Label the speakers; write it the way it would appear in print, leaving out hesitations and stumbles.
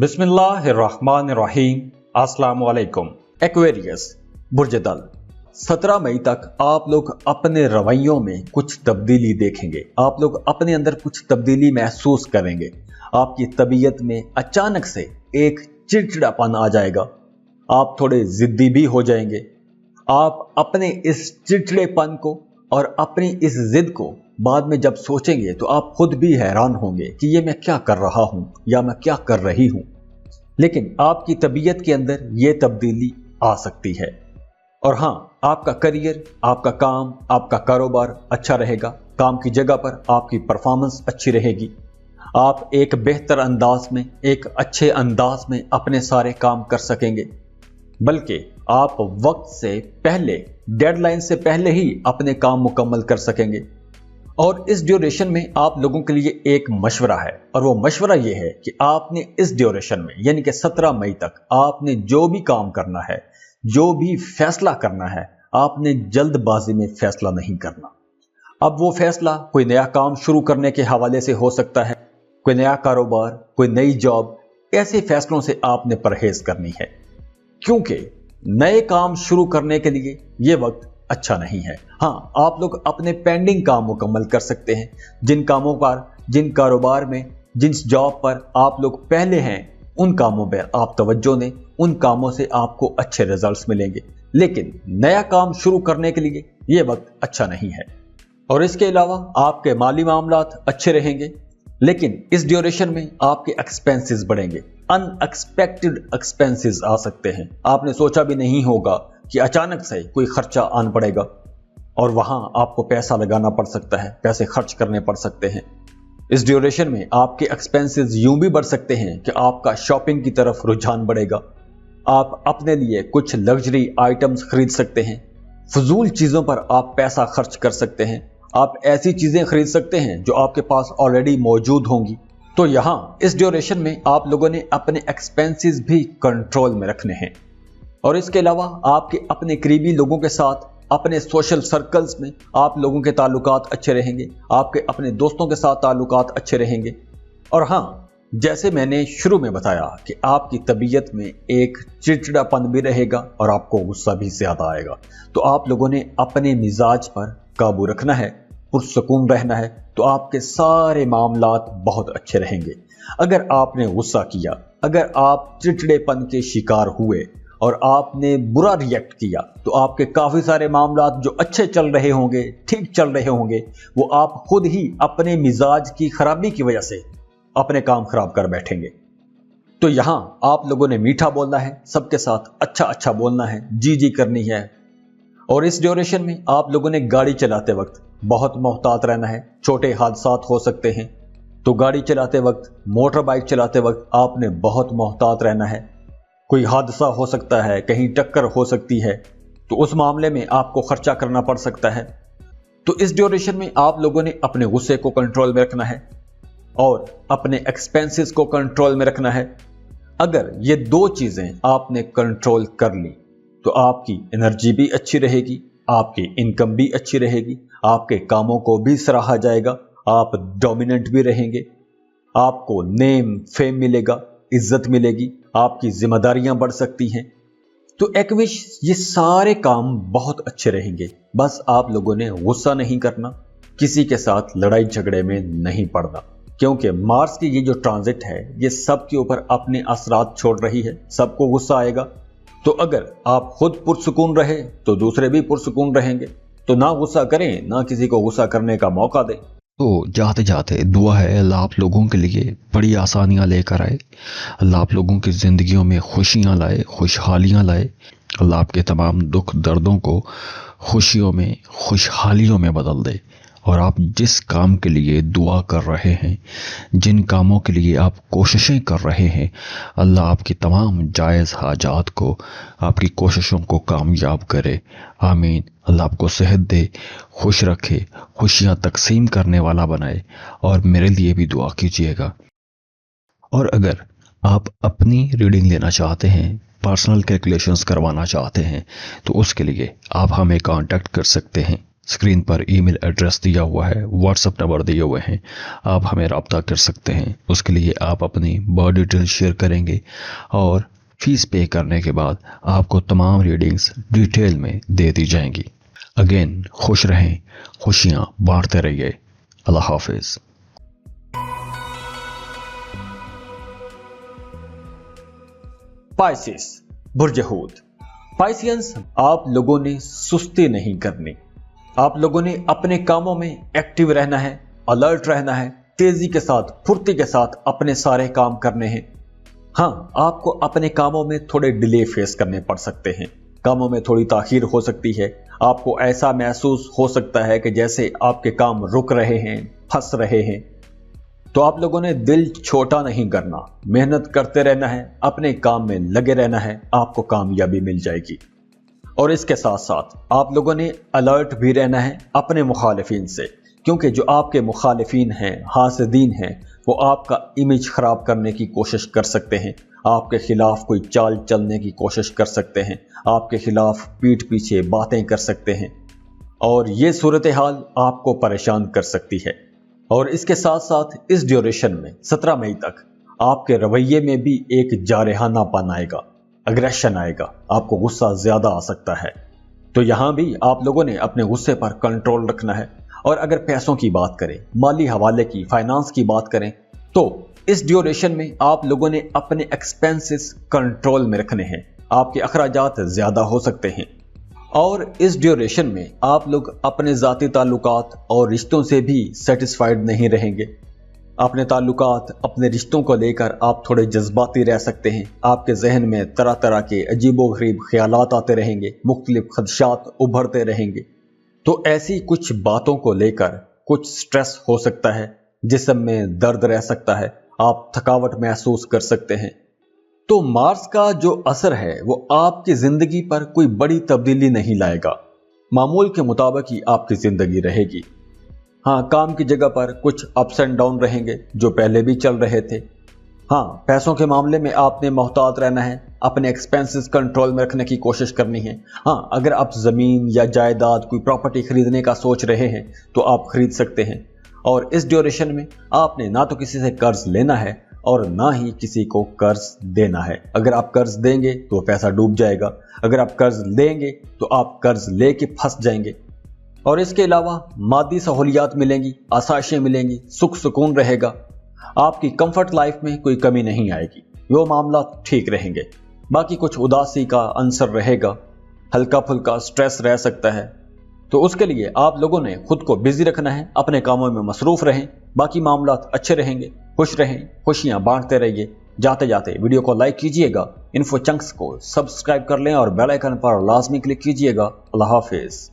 Speaker 1: बिस्मिल्लाहिर्रहमानिर्रहीम। अस्सलाम वालेकुम। एक्वेरियस बुर्जदल 17 मई तक आप लोग अपने रवैयों में कुछ तब्दीली देखेंगे। आप लोग अपने अंदर कुछ तब्दीली महसूस करेंगे। आपकी तबीयत में अचानक से एक चिड़चिड़ापन आ जाएगा। आप थोड़े जिद्दी भी हो जाएंगे। आप अपने इस चिड़चिड़ेपन को और अपनी इस जिद को बाद में जब सोचेंगे तो आप खुद भी हैरान होंगे कि ये मैं क्या कर रहा हूं या मैं क्या कर रही हूं। लेकिन आपकी तबीयत के अंदर ये तब्दीली आ सकती है। और हाँ, आपका करियर, आपका काम, आपका कारोबार अच्छा रहेगा। काम की जगह पर आपकी परफॉर्मेंस अच्छी रहेगी। आप एक बेहतर अंदाज में, एक अच्छे अंदाज में अपने सारे काम कर सकेंगे। बल्कि आप वक्त से पहले, डेडलाइन से पहले ही अपने काम मुकम्मल कर सकेंगे। और इस ड्यूरेशन में आप लोगों के लिए एक मशवरा है, और वो मशवरा ये है कि आपने इस ड्यूरेशन में यानी कि 17 मई तक आपने जो भी काम करना है, जो भी फैसला करना है, आपने जल्दबाजी में फैसला नहीं करना। अब वो फैसला कोई नया काम शुरू करने के हवाले से हो सकता है, कोई नया कारोबार, कोई नई जॉब। ऐसे फैसलों से आपने परहेज करनी है, क्योंकि नए काम शुरू करने के लिए ये वक्त अच्छा नहीं है। हाँ, आप लोग अपने पेंडिंग काम मुकम्मल कर सकते हैं। जिन कामों पर, जिन कारोबार में, जिस जॉब पर आप लोग पहले हैं, उन कामों पर आप तवज्जो दें। उन कामों से आपको अच्छे रिजल्ट्स मिलेंगे। लेकिन नया काम शुरू करने के लिए ये वक्त अच्छा नहीं है। और इसके अलावा आपके माली मामलात अच्छे रहेंगे, लेकिन इस ड्यूरेशन में आपके एक्सपेंसेस बढ़ेंगे। अनएक्सपेक्टेड एक्सपेंसेस आ सकते हैं। आपने सोचा भी नहीं होगा कि अचानक से कोई खर्चा आन पड़ेगा और वहां आपको पैसा लगाना पड़ सकता है, पैसे खर्च करने पड़ सकते हैं। इस ड्यूरेशन में आपके एक्सपेंसेस यूं भी बढ़ सकते हैं कि आपका शॉपिंग की तरफ रुझान बढ़ेगा। आप अपने लिए कुछ लग्जरी आइटम्स खरीद सकते हैं। फजूल चीजों पर आप पैसा खर्च कर सकते हैं। आप ऐसी चीजें खरीद सकते हैं जो आपके पास ऑलरेडी मौजूद होंगी। तो यहां इस ड्यूरेशन में आप लोगों ने अपने एक्सपेंसेस भी कंट्रोल में रखने हैं। और इसके अलावा आपके अपने करीबी लोगों के साथ, अपने सोशल सर्कल्स में आप लोगों के ताल्लुकात अच्छे रहेंगे। आपके अपने दोस्तों के साथ ताल्लुकात अच्छे रहेंगे। और हाँ, जैसे मैंने शुरू में बताया कि आपकी तबीयत में एक चिड़चिड़ापन भी रहेगा और आपको गुस्सा भी ज्यादा आएगा। तो आप लोगों ने अपने मिजाज पर काबू रखना है, पुरसुकून रहना है, तो आपके सारे मामलात बहुत अच्छे रहेंगे। अगर आपने गुस्सा किया, अगर आप चिड़चिड़ेपन के शिकार हुए और आपने बुरा रिएक्ट किया, तो आपके काफी सारे मामलात जो अच्छे चल रहे होंगे, ठीक चल रहे होंगे, वो आप खुद ही अपने मिजाज की खराबी की वजह से अपने काम खराब कर बैठेंगे। तो यहां आप लोगों ने मीठा बोलना है, सबके साथ अच्छा अच्छा बोलना है, जी जी करनी है। और इस ड्यूरेशन में आप लोगों ने गाड़ी चलाते वक्त बहुत मोहतात रहना है। छोटे हादसात हो सकते हैं, तो गाड़ी चलाते वक्त, मोटर बाइक चलाते वक्त आपने बहुत मोहतात रहना है। कोई हादसा हो सकता है, कहीं टक्कर हो सकती है, तो उस मामले में आपको खर्चा करना पड़ सकता है। तो इस ड्यूरेशन में आप लोगों ने अपने गुस्से को कंट्रोल में रखना है और अपने एक्सपेंसेस को कंट्रोल में रखना है। अगर ये दो चीजें आपने कंट्रोल कर ली तो आपकी एनर्जी भी अच्छी रहेगी, आपकी इनकम भी अच्छी रहेगी, आपके कामों को भी सराहा जाएगा, आप डोमिनेंट भी रहेंगे, आपको नेम फेम मिलेगा, इज्जत मिलेगी, आपकी जिम्मेदारियां बढ़ सकती हैं। तो एक्विश ये सारे काम बहुत अच्छे रहेंगे। बस आप लोगों ने गुस्सा नहीं करना, किसी के साथ लड़ाई झगड़े में नहीं पड़ना, क्योंकि मार्स की ये जो ट्रांजिट है ये सबके ऊपर अपने असरात छोड़ रही है। सबको गुस्सा आएगा। तो अगर आप खुद पुरसुकून रहे तो दूसरे भी पुरसुकून रहेंगे। तो ना गुस्सा करें, ना किसी को गुस्सा करने का मौका दें।
Speaker 2: तो जाते जाते दुआ है अल्लाह आप लोगों के लिए बड़ी आसानियां लेकर आए। अल्लाह आप लोगों की ज़िंदगियों में खुशियां लाए, खुशहालियां लाए। अल्लाह आपके तमाम दुख दर्दों को खुशियों में, खुशहालियों में बदल दे। और आप जिस काम के लिए दुआ कर रहे हैं, जिन कामों के लिए आप कोशिशें कर रहे हैं, अल्लाह आपकी तमाम जायज़ हाजात को, आपकी कोशिशों को कामयाब करे। आमीन। अल्लाह आपको सेहत दे, खुश रखे, खुशियां तकसीम करने वाला बनाए। और मेरे लिए भी दुआ कीजिएगा। और अगर आप अपनी रीडिंग लेना चाहते हैं, पर्सनल कैलकुलेशंस करवाना चाहते हैं, तो उसके लिए आप हमें कांटेक्ट कर सकते हैं स्क्रीन पर ईमेल एड्रेस दिया हुआ है, व्हाट्सएप नंबर दिए हुए हैं, आप हमें रब्ता कर सकते हैं। उसके लिए आप अपनी बर्थ डिटेल शेयर करेंगे और फीस पे करने के बाद आपको तमाम रीडिंग्स डिटेल में दे दी जाएंगी। अगेन खुश रहें, खुशियां बांटते रहिए। अल्लाह हाफिज।
Speaker 1: पाइसिस बुर्ज हूद। पाइसियंस, आप लोगों ने सुस्ती नहीं करनी। आप लोगों ने अपने कामों में एक्टिव रहना है, अलर्ट रहना है, तेजी के साथ, फुर्ती के साथ अपने सारे काम करने हैं। हाँ, आपको अपने कामों में थोड़े डिले फेस करने पड़ सकते हैं, कामों में थोड़ी ताखीर हो सकती है। आपको ऐसा महसूस हो सकता है कि जैसे आपके काम रुक रहे हैं, फंस रहे हैं। तो आप लोगों ने दिल छोटा नहीं करना, मेहनत करते रहना है, अपने काम में लगे रहना है, आपको कामयाबी मिल जाएगी। और इसके साथ साथ आप लोगों ने अलर्ट भी रहना है अपने मुखालिफिन से, क्योंकि जो आपके मुखालिफिन हैं, हासिदीन हैं, वो आपका इमेज खराब करने की कोशिश कर सकते हैं, आपके खिलाफ कोई चाल चलने की कोशिश कर सकते हैं, आपके खिलाफ पीठ पीछे बातें कर सकते हैं, और ये सूरत हाल आपको परेशान कर सकती है। और इसके साथ साथ इस ड्यूरेशन में 17 मई तक आपके रवैये में भी एक जारहानापन आएगा, अग्रेशन आएगा, आपको गुस्सा ज्यादा आ सकता है। तो यहां भी आप लोगों ने अपने गुस्से पर कंट्रोल रखना है। और अगर पैसों की बात करें, माली हवाले की, फाइनेंस की बात करें, तो इस ड्यूरेशन में आप लोगों ने अपने एक्सपेंसेस कंट्रोल में रखने हैं। आपके अखराजात ज्यादा हो सकते हैं। और इस ड्यूरेशन में आप लोग अपने ज़ाती ताल्लुकात और रिश्तों से भी सेटिस्फाइड नहीं रहेंगे। अपने ताल्लुकात, अपने रिश्तों को लेकर आप थोड़े जज्बाती रह सकते हैं। आपके जहन में तरह तरह के अजीबोगरीब ख्यालात आते रहेंगे, मुख्तलिफ खदशात उभरते रहेंगे। तो ऐसी कुछ बातों को लेकर कुछ स्ट्रेस हो सकता है, जिस्म में दर्द रह सकता है, आप थकावट महसूस कर सकते हैं। तो मार्स का जो असर है वो आपकी जिंदगी पर कोई बड़ी तब्दीली नहीं लाएगा, मामूल के मुताबिक ही आपकी जिंदगी रहेगी। हाँ, काम की जगह पर कुछ अप्स एंड डाउन रहेंगे जो पहले भी चल रहे थे। हाँ, पैसों के मामले में आपने मोहतात रहना है, अपने एक्सपेंसेस कंट्रोल में रखने की कोशिश करनी है। हाँ, अगर आप जमीन या जायदाद, कोई प्रॉपर्टी खरीदने का सोच रहे हैं तो आप खरीद सकते हैं। और इस ड्यूरेशन में आपने ना तो किसी से कर्ज लेना है और ना ही किसी को कर्ज देना है। अगर आप कर्ज देंगे तो पैसा डूब जाएगा, अगर आप कर्ज लेंगे तो आप कर्ज लेके फंस जाएंगे। और इसके अलावा मादी सहूलियात मिलेंगी, आसाइशें मिलेंगी, सुख सुकून रहेगा, आपकी कंफर्ट लाइफ में कोई कमी नहीं आएगी, वो मामला ठीक रहेंगे। बाकी कुछ उदासी का अंसर रहेगा, हल्का फुल्का स्ट्रेस रह सकता है। तो उसके लिए आप लोगों ने खुद को बिजी रखना है, अपने कामों में मसरूफ रहें, बाकी मामला अच्छे रहेंगे। खुश रहें, खुशियां बांटते रहिए। जाते जाते वीडियो को लाइक कीजिएगा, इन्फो चंक्स को सब्सक्राइब कर लें और बेल आइकन पर लाजमी क्लिक कीजिएगा। अल्लाह हाफिज।